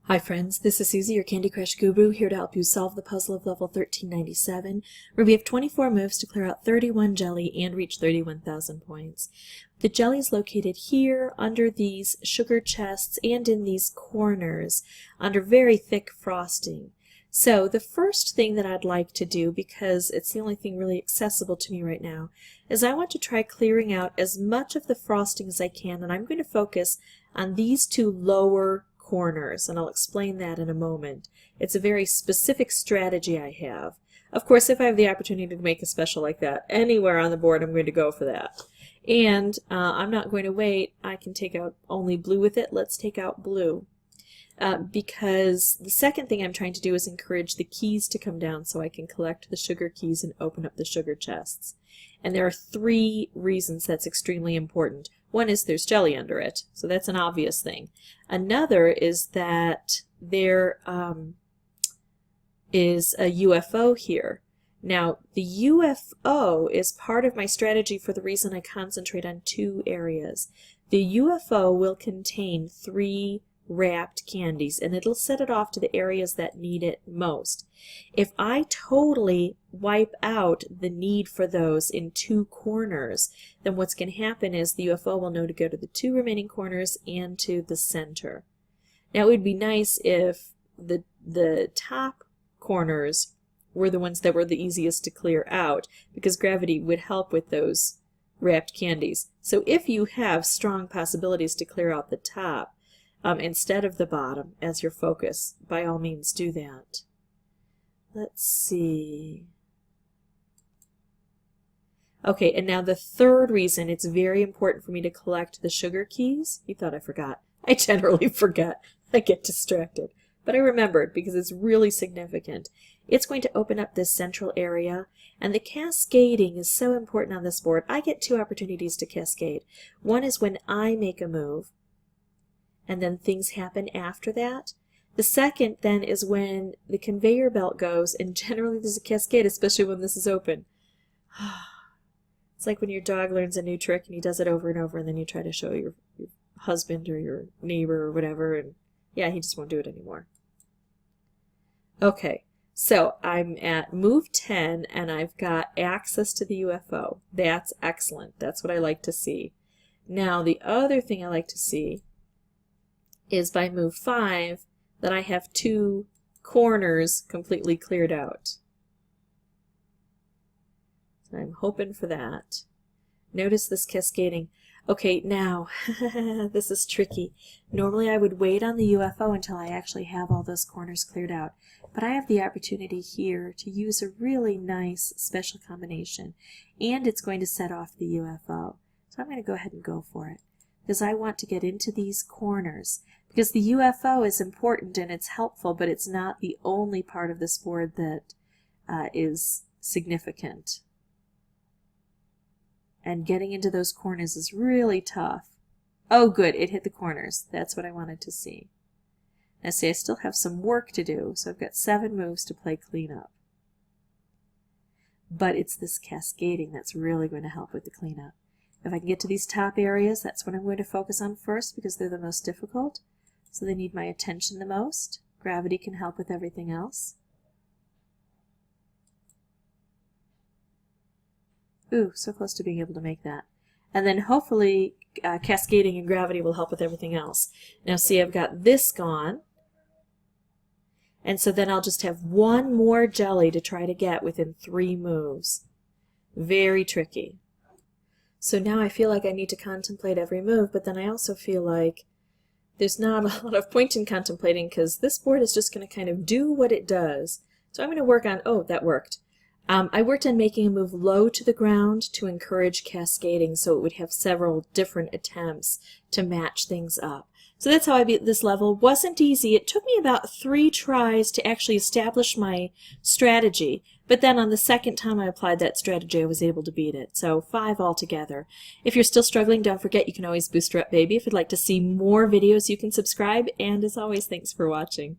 Hi friends, this is Susie, your Candy Crush guru, here to help you solve the puzzle of level 1397, where we have 24 moves to clear out 31 jelly and reach 31,000 points. The jelly is located here, under these sugar chests, and in these corners, under very thick frosting. So the first thing that I'd like to do, because it's the only thing really accessible to me right now, is I want to try clearing out as much of the frosting as I can, and I'm going to focus on these two lower corners, and I'll explain that in a moment. It's a very specific strategy I have. Of course, if I have the opportunity to make a special like that anywhere on the board, I'm going to go for that. And I'm not going to wait. I can take out only blue with it. Let's take out blue. Because the second thing I'm trying to do is encourage the keys to come down so I can collect the sugar keys and open up the sugar chests. And there are three reasons that's extremely important. One is there's jelly under it, so that's an obvious thing. Another is that there is a UFO here. Now, the UFO is part of my strategy for the reason I concentrate on two areas. The UFO will contain 3 wrapped candies, and it'll set it off to the areas that need it most. If I totally wipe out the need for those in 2 corners, then what's going to happen is the UFO will know to go to the 2 remaining corners and to the center. Now it would be nice if the top corners were the ones that were the easiest to clear out, because gravity would help with those wrapped candies. So if you have strong possibilities to clear out the top, instead of the bottom as your focus, by all means do that. Let's see. Okay, and now the third reason it's very important for me to collect the sugar keys. You thought I forgot. I generally forget. I get distracted. But I remembered because it's really significant. It's going to open up this central area, and the cascading is so important on this board. I get 2 opportunities to cascade. One is when I make a move, and then things happen after that. The second then is when the conveyor belt goes, and generally there's a cascade, especially when this is open. It's like when your dog learns a new trick and he does it over and over, and then you try to show your husband or your neighbor or whatever, and yeah, he just won't do it anymore. Okay, so I'm at move 10 and I've got access to the UFO. That's excellent. That's what I like to see. Now the other thing I like to see is by move 5 that I have 2 corners completely cleared out. So I'm hoping for that. Notice this cascading. Okay, now, this is tricky. Normally I would wait on the UFO until I actually have all those corners cleared out, but I have the opportunity here to use a really nice special combination, and it's going to set off the UFO. So I'm going to go ahead and go for it, because I want to get into these corners. Because the UFO is important and it's helpful, but it's not the only part of this board that is significant. And getting into those corners is really tough. Oh good, it hit the corners. That's what I wanted to see. Now see, I still have some work to do, so I've got 7 moves to play cleanup. But it's this cascading that's really going to help with the cleanup. If I can get to these top areas, that's what I'm going to focus on first, because they're the most difficult. So they need my attention the most. Gravity can help with everything else. Ooh, so close to being able to make that. And then hopefully cascading and gravity will help with everything else. Now see, I've got this gone. And so then I'll just have 1 more jelly to try to get within 3 moves. Very tricky. So now I feel like I need to contemplate every move, but then I also feel like there's not a lot of point in contemplating, because this board is just going to kind of do what it does. So I'm going to work on, oh, that worked. I worked on making a move low to the ground to encourage cascading, so it would have several different attempts to match things up. So that's how I beat this level. Wasn't easy. It took me about 3 tries to actually establish my strategy, but then on the second time I applied that strategy, I was able to beat it. So 5 altogether. If you're still struggling, don't forget you can always boost her up, baby. If you'd like to see more videos, you can subscribe, and as always, thanks for watching.